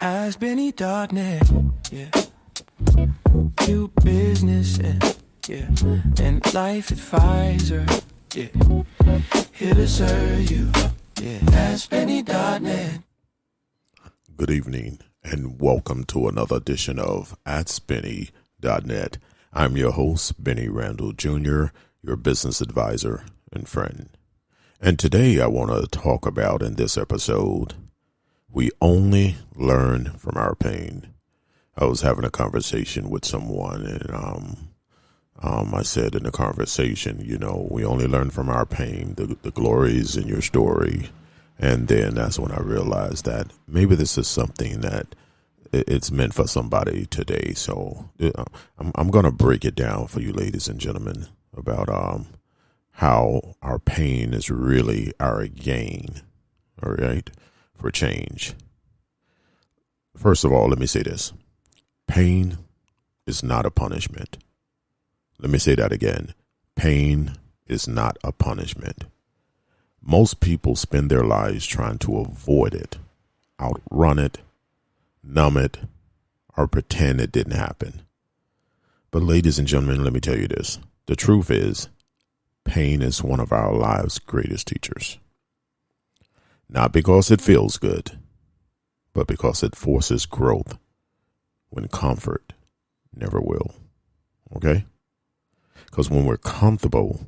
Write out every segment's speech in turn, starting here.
AskBenny.net, yeah. Do business, yeah. And life advisor, yeah. Here to serve you, yeah. AskBenny.net. Good evening and welcome to another edition of AskBenny.net. I'm your host, Benny Randall Jr., your business advisor and friend. And today I want to talk about in this episode, we only learn from our pain. I was having a conversation with someone and I said in the conversation, we only learn from our pain, the glories in your story. And then that's when I realized that maybe this is something that it's meant for somebody today. So I'm going to break it down for you, ladies and gentlemen, about how our pain is really our gain, all right, for change. First of all, let me say this. Pain is not a punishment. Let me say that again. Pain is not a punishment. Most people spend their lives trying to avoid it, outrun it, numb it, or pretend it didn't happen. But ladies and gentlemen, let me tell you this. The truth is, pain is one of our lives' greatest teachers. Not because it feels good, but because it forces growth when comfort never will. Okay? Because when we're comfortable,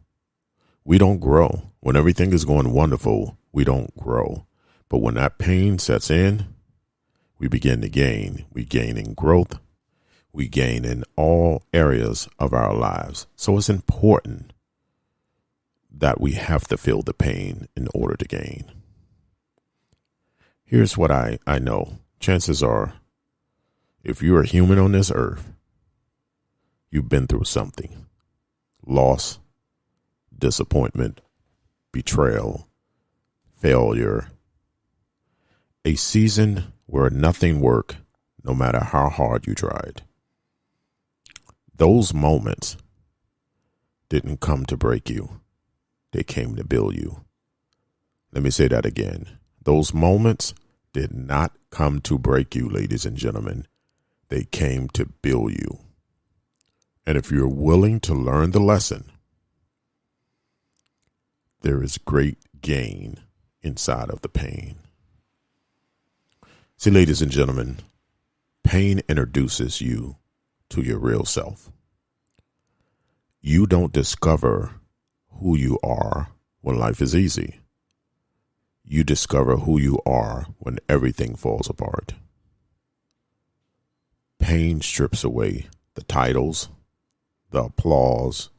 we don't grow. When everything is going wonderful, we don't grow. But when that pain sets in, we begin to gain. We gain in growth. We gain in all areas of our lives. So it's important that we have to feel the pain in order to gain. Here's what I know. Chances are, if you're a human on this earth, you've been through something. Loss, disappointment, betrayal, failure. A season where nothing worked, no matter how hard you tried. Those moments didn't come to break you. They came to build you. Let me say that again. Those moments did not come to break you, ladies and gentlemen. They came to build you. And if you're willing to learn the lesson, there is great gain inside of the pain. See, ladies and gentlemen, pain introduces you to your real self. You don't discover who you are when life is easy. You discover who you are when everything falls apart. Pain strips away the titles, the applause,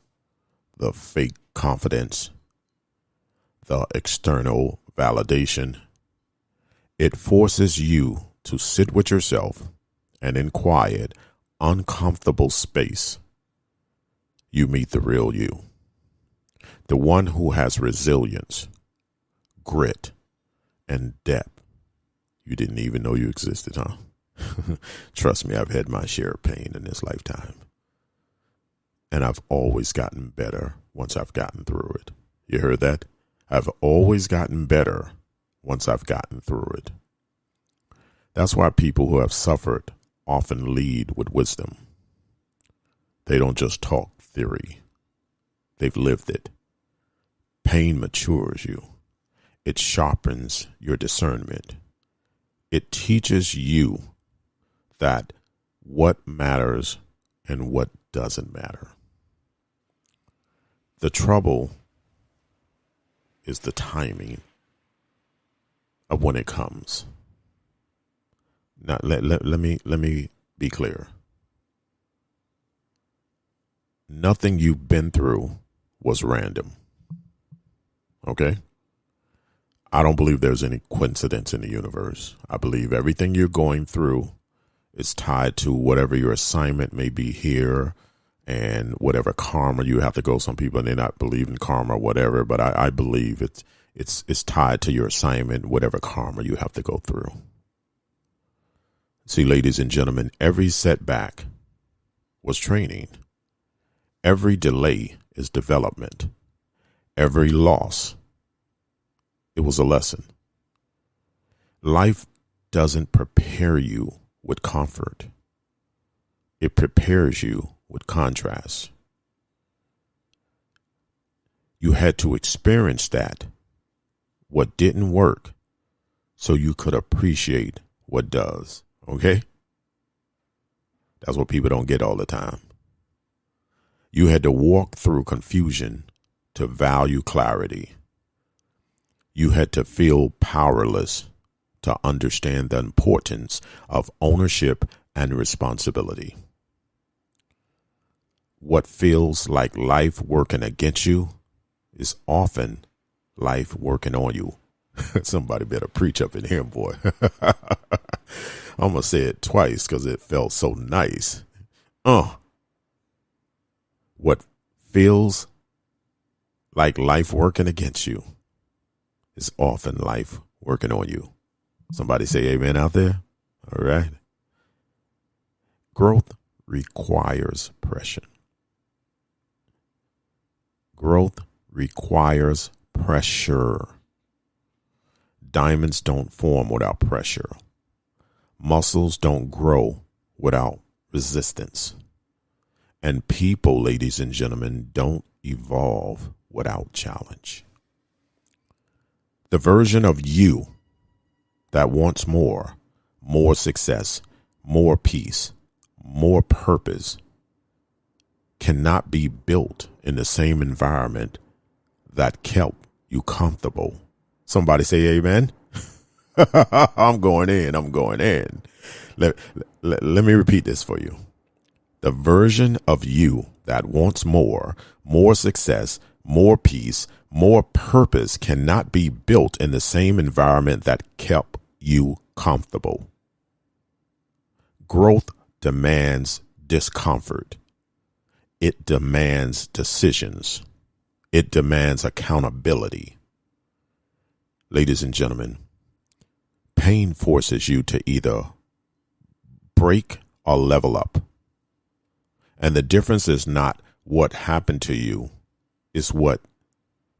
the fake confidence, the external validation. It forces you to sit with yourself and in quiet, uncomfortable space, you meet the real you. The one who has resilience, grit, and depth. You didn't even know you existed, huh? Trust me, I've had my share of pain in this lifetime. And I've always gotten better once I've gotten through it. You heard that? I've always gotten better once I've gotten through it. That's why people who have suffered often lead with wisdom. They don't just talk theory. They've lived it. Pain matures you. It sharpens your discernment. It teaches you that what matters and what doesn't matter. The trouble is the timing of when it comes. Now, let me be clear. Nothing you've been through was random. Okay? I don't believe there's any coincidence in the universe. I believe everything you're going through is tied to whatever your assignment may be here and whatever karma you have to go. Some people may not believe in karma or whatever, but I believe it's tied to your assignment, whatever karma you have to go through. See, ladies and gentlemen, every setback was training. Every delay is development. Every loss, it was a lesson. Life doesn't prepare you with comfort. It prepares you with contrast. You had to experience that, what didn't work, so you could appreciate what does. Okay? That's what people don't get all the time. You had to walk through confusion to value clarity. You had to feel powerless to understand the importance of ownership and responsibility. What feels like life working against you is often life working on you. Somebody better preach up in here, boy. I'm going to say it twice because it felt so nice. What feels like life working against you is often life working on you. Somebody say amen out there. All right. Growth requires pressure. Growth requires pressure. Diamonds don't form without pressure. Muscles don't grow without resistance. And people, ladies and gentlemen, don't evolve without challenge. The version of you that wants more success, more peace, more purpose cannot be built in the same environment that kept you comfortable. Somebody say amen. I'm going in. Let me repeat this for you. The version of you that wants more success, more peace, more purpose cannot be built in the same environment that kept you comfortable. Growth demands discomfort. It demands decisions. It demands accountability. Ladies and gentlemen, pain forces you to either break or level up. And the difference is not what happened to you, it's what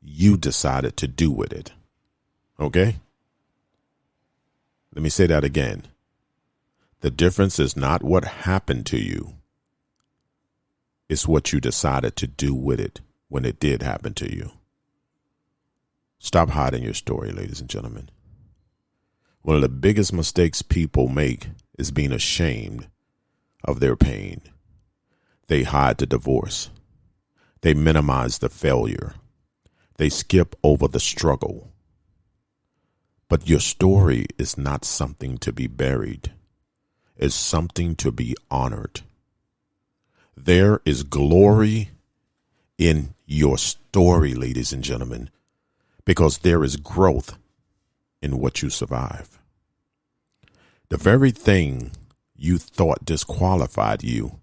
you decided to do with it. Okay? Let me say that again. The difference is not what happened to you, it's what you decided to do with it when it did happen to you. Stop hiding your story, ladies and gentlemen. One of the biggest mistakes people make is being ashamed of their pain. They hide the divorce. They minimize the failure. They skip over the struggle. But your story is not something to be buried. It's something to be honored. There is glory in your story, ladies and gentlemen, because there is growth in what you survive. The very thing you thought disqualified you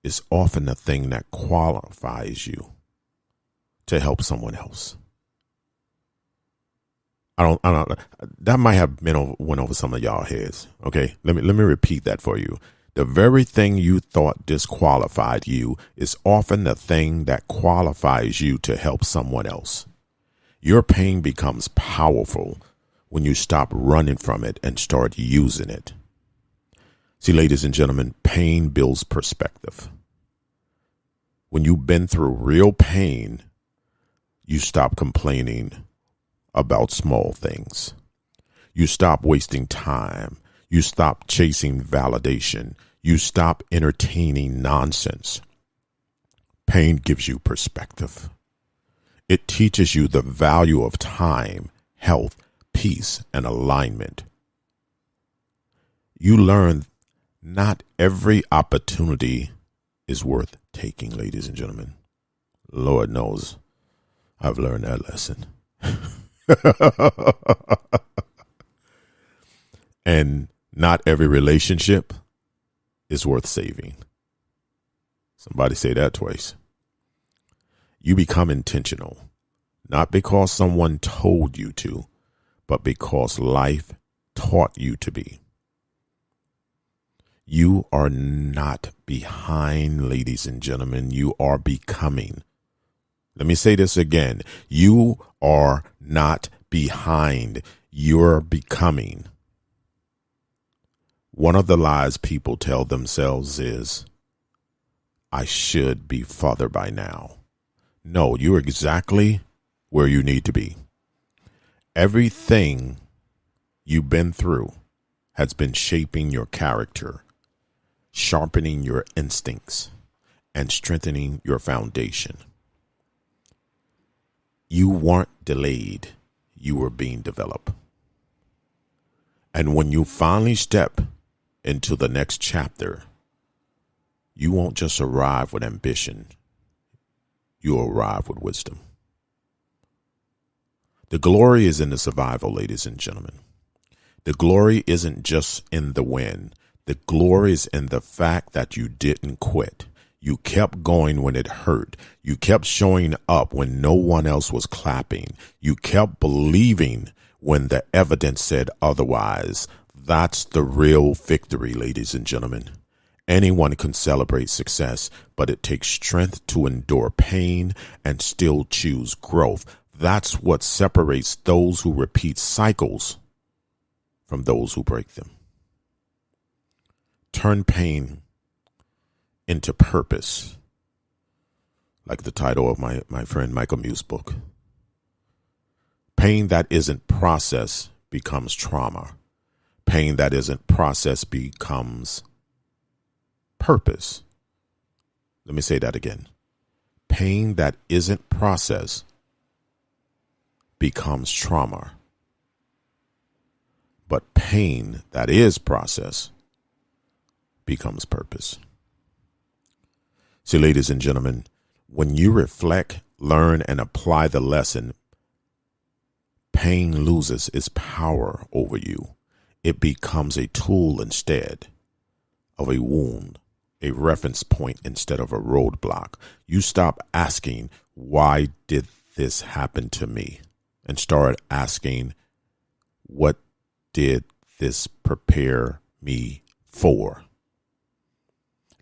is often the thing that qualifies you to help someone else. That might have went over some of y'all heads. Okay, let me repeat that for you. The very thing you thought disqualified you is often the thing that qualifies you to help someone else. Your pain becomes powerful when you stop running from it and start using it. See, ladies and gentlemen, pain builds perspective. When you've been through real pain, you stop complaining about small things. You stop wasting time. You stop chasing validation. You stop entertaining nonsense. Pain gives you perspective. It teaches you the value of time, health, peace, and alignment. You learn not every opportunity is worth taking, ladies and gentlemen. Lord knows I've learned that lesson. And not every relationship is worth saving. Somebody say that twice. You become intentional, not because someone told you to, but because life taught you to be. You are not behind, ladies and gentlemen. You are becoming. Let me say this again. You are not behind. You're becoming. One of the lies people tell themselves is, I should be farther by now. No, you're exactly where you need to be. Everything you've been through has been shaping your character, sharpening your instincts, and strengthening your foundation. You weren't delayed, you were being developed. And when you finally step into the next chapter, you won't just arrive with ambition, you'll arrive with wisdom. The glory is in the survival, ladies and gentlemen. The glory isn't just in the win. The glory is in the fact that you didn't quit. You kept going when it hurt. You kept showing up when no one else was clapping. You kept believing when the evidence said otherwise. That's the real victory, ladies and gentlemen. Anyone can celebrate success, but it takes strength to endure pain and still choose growth. That's what separates those who repeat cycles from those who break them. Turn pain into purpose, like the title of my friend Michael Mew's book. Pain that isn't processed becomes trauma. Pain that isn't processed becomes purpose. Let me say that again. Pain that isn't processed becomes trauma. But pain that is processed becomes purpose. See, ladies and gentlemen, when you reflect, learn, and apply the lesson, pain loses its power over you. It becomes a tool instead of a wound, a reference point instead of a roadblock. You stop asking, why did this happen to me? And start asking, what did this prepare me for?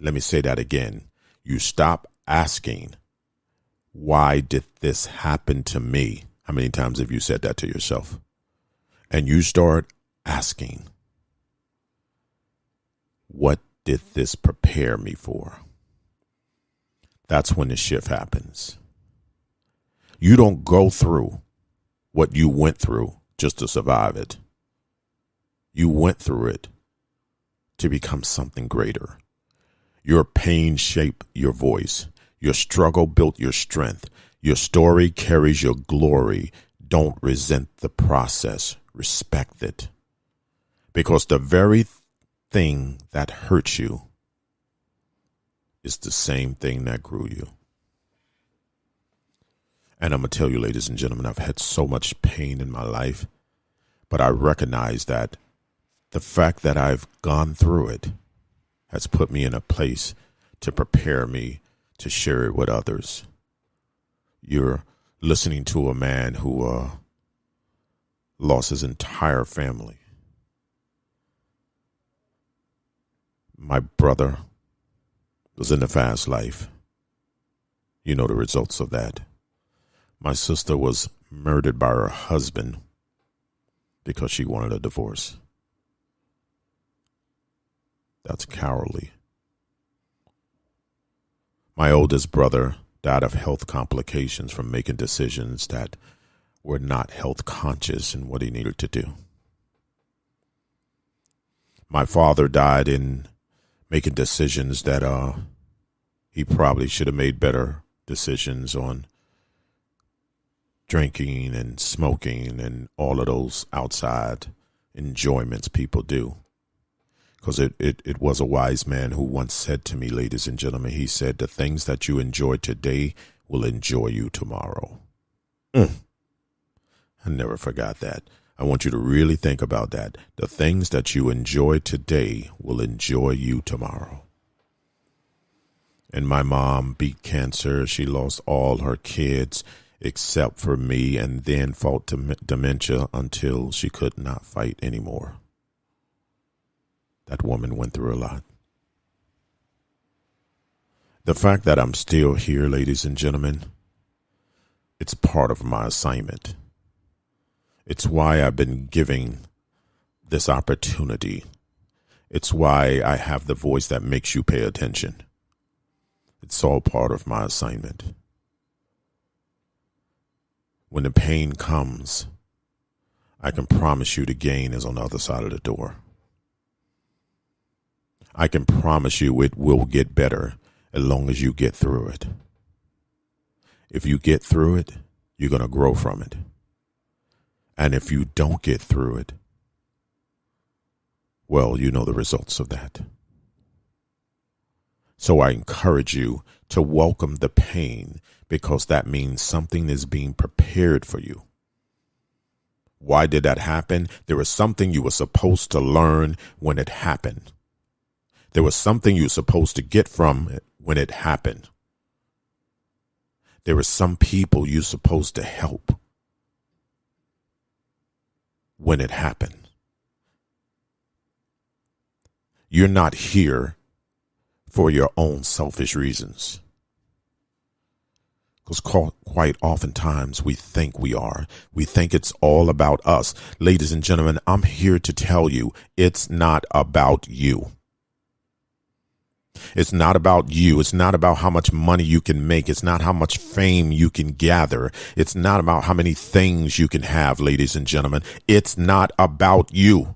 Let me say that again. You stop asking, why did this happen to me? How many times have you said that to yourself? And you start asking, what did this prepare me for? That's when the shift happens. You don't go through what you went through just to survive it. You went through it to become something greater. Your pain shaped your voice. Your struggle built your strength. Your story carries your glory. Don't resent the process. Respect it. Because the very thing that hurt you is the same thing that grew you. And I'm going to tell you, ladies and gentlemen, I've had so much pain in my life, but I recognize that the fact that I've gone through it has put me in a place to prepare me to share it with others. You're listening to a man who lost his entire family. My brother was in the fast life. You know the results of that. My sister was murdered by her husband because she wanted a divorce. That's cowardly. My oldest brother died of health complications from making decisions that were not health conscious in what he needed to do. My father died in making decisions that he probably should have made better decisions on drinking and smoking and all of those outside enjoyments people do. Because it was a wise man who once said to me, ladies and gentlemen, he said, the things that you enjoy today will enjoy you tomorrow. I never forgot that. I want you to really think about that. The things that you enjoy today will enjoy you tomorrow. And my mom beat cancer. She lost all her kids except for me, and then fought dementia until she could not fight anymore. That woman went through a lot. The fact that I'm still here, ladies and gentlemen, it's part of my assignment. It's why I've been giving this opportunity. It's why I have the voice that makes you pay attention. It's all part of my assignment. When the pain comes, I can promise you the gain is on the other side of the door. I can promise you it will get better as long as you get through it. If you get through it, you're going to grow from it. And if you don't get through it, well, you know the results of that. So I encourage you to welcome the pain, because that means something is being prepared for you. Why did that happen? There was something you were supposed to learn when it happened. There was something you were supposed to get from it when it happened. There were some people you're supposed to help when it happened. You're not here for your own selfish reasons. Because quite oftentimes we think we are. We think it's all about us. Ladies and gentlemen, I'm here to tell you it's not about you. It's not about you. It's not about how much money you can make. It's not how much fame you can gather. It's not about how many things you can have, ladies and gentlemen. It's not about you.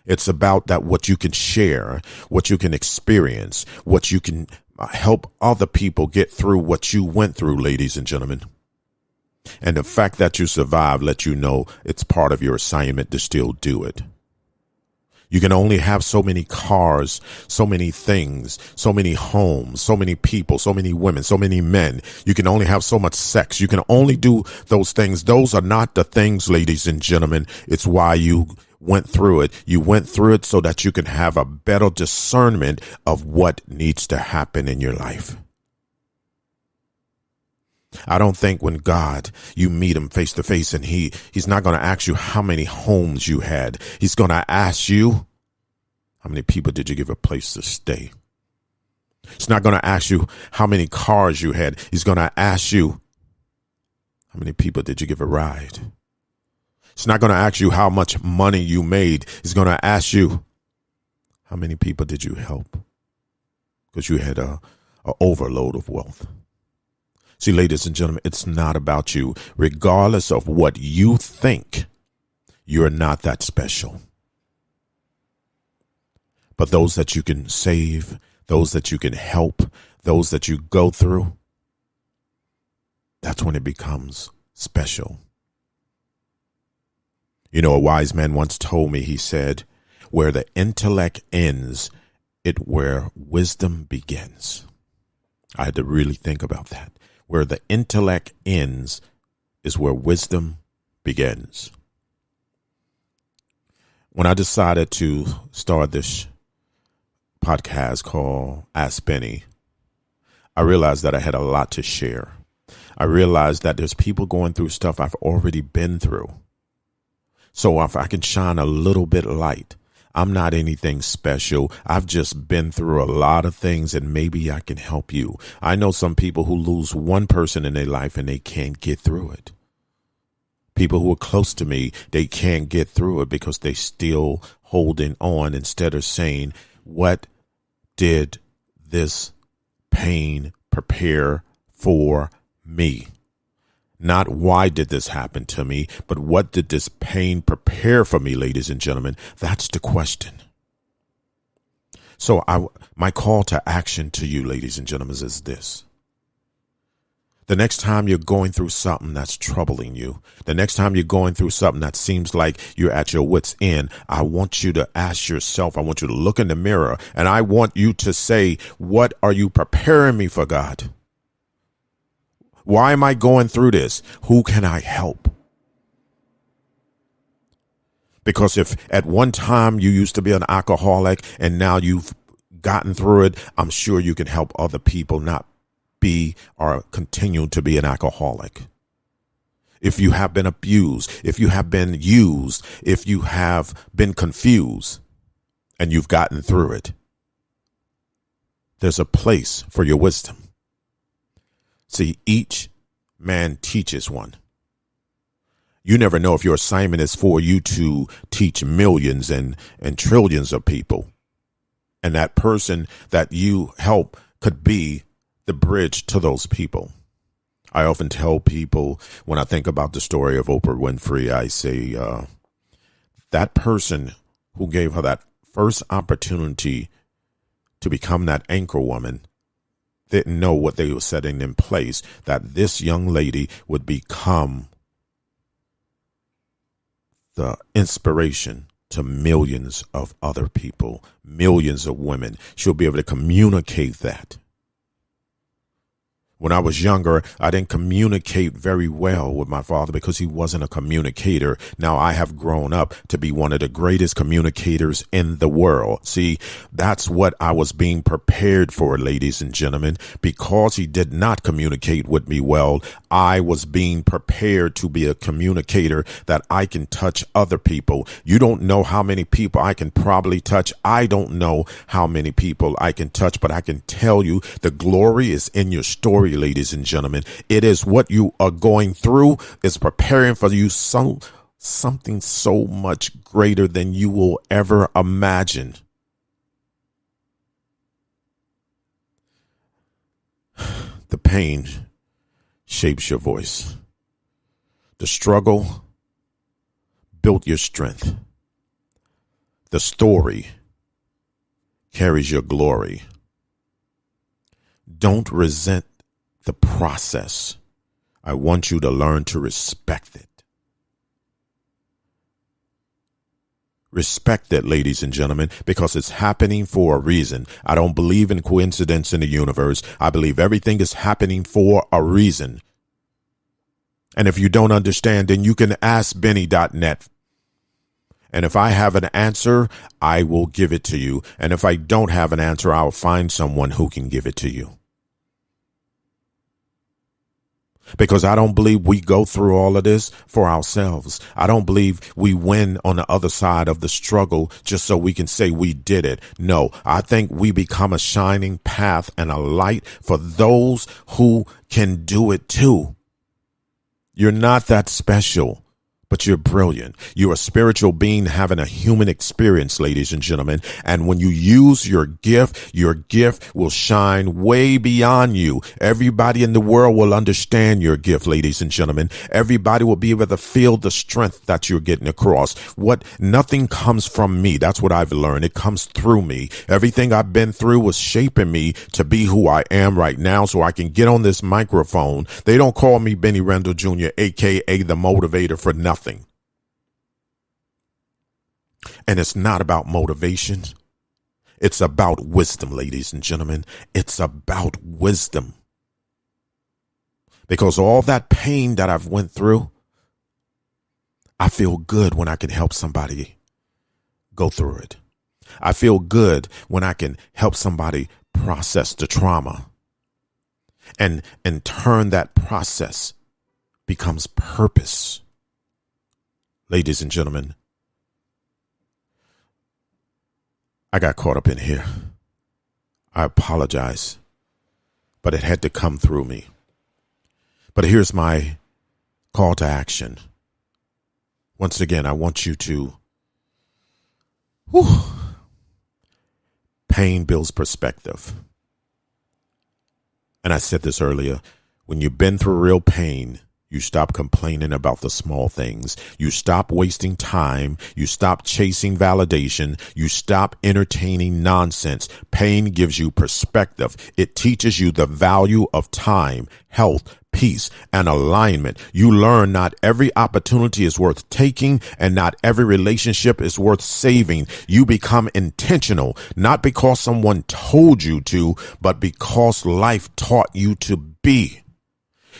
It's about that what you can share, what you can experience, what you can help other people get through what you went through, ladies and gentlemen. And the fact that you survived lets you know it's part of your assignment to still do it. You can only have so many cars, so many things, so many homes, so many people, so many women, so many men. You can only have so much sex. You can only do those things. Those are not the things, ladies and gentlemen. It's why you went through it. You went through it so that you can have a better discernment of what needs to happen in your life. I don't think when God, you meet him face to face and he's not going to ask you how many homes you had. He's going to ask you, how many people did you give a place to stay? He's not going to ask you how many cars you had. He's going to ask you, how many people did you give a ride? It's not going to ask you how much money you made. He's going to ask you, how many people did you help? Because you had a overload of wealth. See, ladies and gentlemen, it's not about you. Regardless of what you think, you're not that special. But those that you can save, those that you can help, those that you go through, that's when it becomes special. You know, a wise man once told me, he said, where the intellect ends, where wisdom begins. I had to really think about that. Where the intellect ends is where wisdom begins. When I decided to start this podcast called Ask Benny, I realized that I had a lot to share. I realized that there's people going through stuff I've already been through. So if I can shine a little bit of light, I'm not anything special. I've just been through a lot of things, and maybe I can help you. I know some people who lose one person in their life and they can't get through it. People who are close to me, they can't get through it because they still holding on instead of saying, what did this pain prepare for me? Not why did this happen to me, but what did this pain prepare for me, ladies and gentlemen? That's the question. So my call to action to you, ladies and gentlemen, is this. The next time you're going through something that's troubling you, the next time you're going through something that seems like you're at your wit's end, I want you to ask yourself, I want you to look in the mirror, and I want you to say, what are you preparing me for, God? Why am I going through this? Who can I help? Because if at one time you used to be an alcoholic and now you've gotten through it, I'm sure you can help other people not be or continue to be an alcoholic. If you have been abused, if you have been used, if you have been confused and you've gotten through it, there's a place for your wisdom. See, each man teaches one. You never know if your assignment is for you to teach millions and trillions of people. And that person that you help could be the bridge to those people. I often tell people when I think about the story of Oprah Winfrey, I say that person who gave her that first opportunity to become that anchor woman didn't know what they were setting in place, that this young lady would become the inspiration to millions of other people, millions of women. She'll be able to communicate that. When I was younger, I didn't communicate very well with my father because he wasn't a communicator. Now I have grown up to be one of the greatest communicators in the world. See, that's what I was being prepared for, ladies and gentlemen. Because he did not communicate with me well, I was being prepared to be a communicator that I can touch other people. You don't know how many people I can probably touch. I don't know how many people I can touch, but I can tell you the glory is in your story, ladies and gentlemen. It is what you are going through is preparing for you something so much greater than you will ever imagine. The pain shapes your voice. The struggle built your strength. The story carries your glory. Don't resent the process. I want you to learn to respect it. Respect it, ladies and gentlemen, because it's happening for a reason. I don't believe in coincidence in the universe. I believe everything is happening for a reason. And if you don't understand, then you can ask Benny.net. And if I have an answer, I will give it to you. And if I don't have an answer, I'll find someone who can give it to you. Because I don't believe we go through all of this for ourselves. I don't believe we win on the other side of the struggle just so we can say we did it. No, I think we become a shining path and a light for those who can do it too. You're not that special, but you're brilliant. You're a spiritual being having a human experience, ladies and gentlemen. And when you use your gift will shine way beyond you. Everybody in the world will understand your gift, ladies and gentlemen. Everybody will be able to feel the strength that you're getting across. Nothing comes from me. That's what I've learned. It comes through me. Everything I've been through was shaping me to be who I am right now so I can get on this microphone. They don't call me Benny Randall Jr., a.k.a. the motivator, for nothing. And it's not about motivation. It's about wisdom, ladies and gentlemen. It's about wisdom. Because all that pain that I've went through, I feel good when I can help somebody go through it. I feel good when I can help somebody process the trauma and turn that process becomes purpose. Ladies and gentlemen, I got caught up in here. I apologize, but it had to come through me. But here's my call to action. Once again, I want you to, pain builds perspective. And I said this earlier, when you've been through real pain, you stop complaining about the small things. You stop wasting time. You stop chasing validation. You stop entertaining nonsense. Pain gives you perspective. It teaches you the value of time, health, peace, and alignment. You learn not every opportunity is worth taking and not every relationship is worth saving. You become intentional, not because someone told you to, but because life taught you to be.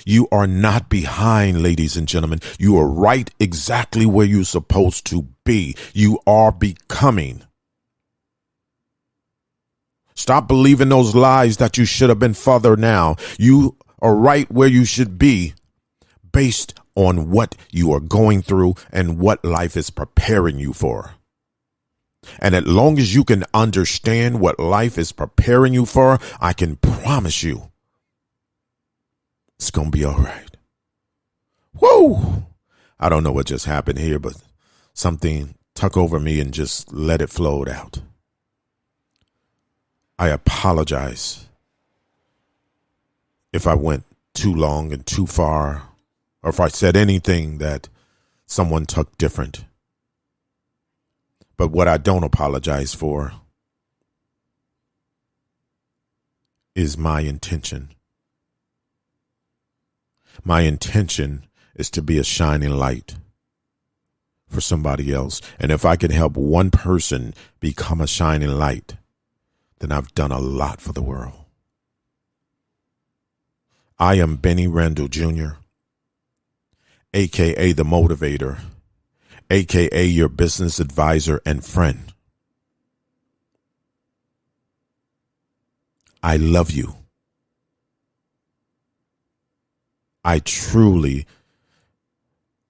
You are not behind, ladies and gentlemen. You are right exactly where you're supposed to be. You are becoming. Stop believing those lies that you should have been further now. You are right where you should be based on what you are going through and what life is preparing you for. And as long as you can understand what life is preparing you for, I can promise you, it's going to be all right. Woo! I don't know what just happened here, but something took over me and just let it flow out. I apologize if I went too long and too far, or if I said anything that someone took different. But what I don't apologize for is my intention. My intention is to be a shining light for somebody else. And if I can help one person become a shining light, then I've done a lot for the world. I am Benny Randall Jr., a.k.a. The Motivator, a.k.a. your business advisor and friend. I love you. I truly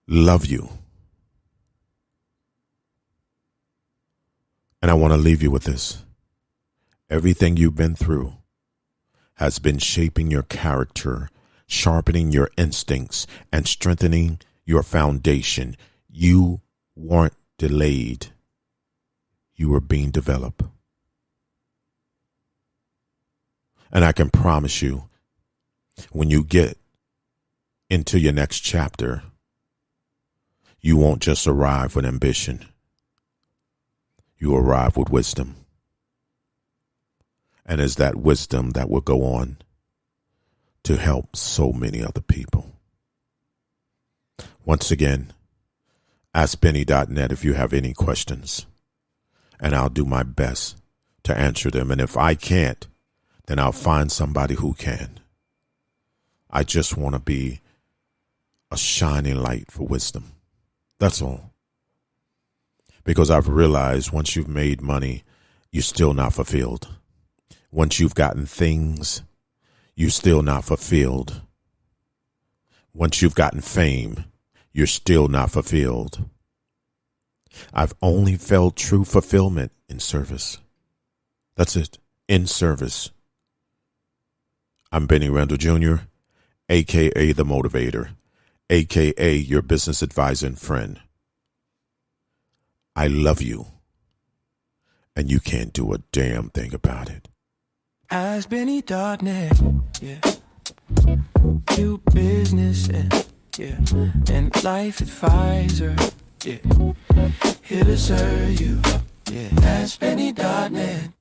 love you. And I want to leave you with this. Everything you've been through has been shaping your character, sharpening your instincts, and strengthening your foundation. You weren't delayed. You were being developed. And I can promise you, when you get into your next chapter, you won't just arrive with ambition. You arrive with wisdom. And it's that wisdom that will go on to help so many other people. Once again, AskBenny.net if you have any questions, and I'll do my best to answer them. And if I can't, then I'll find somebody who can. I just want to be a shining light for wisdom. That's all. Because I've realized once you've made money, you're still not fulfilled. Once you've gotten things, you're still not fulfilled. Once you've gotten fame, you're still not fulfilled. I've only felt true fulfillment in service. That's it. In service. I'm Benny Randall Jr., a.k.a. The Motivator, a.k.a. your business advisor and friend. I love you, and you can't do a damn thing about it. AskBenny.net, yeah. You business and yeah, and life advisor, yeah. Here to serve you, yeah. AskBenny.net.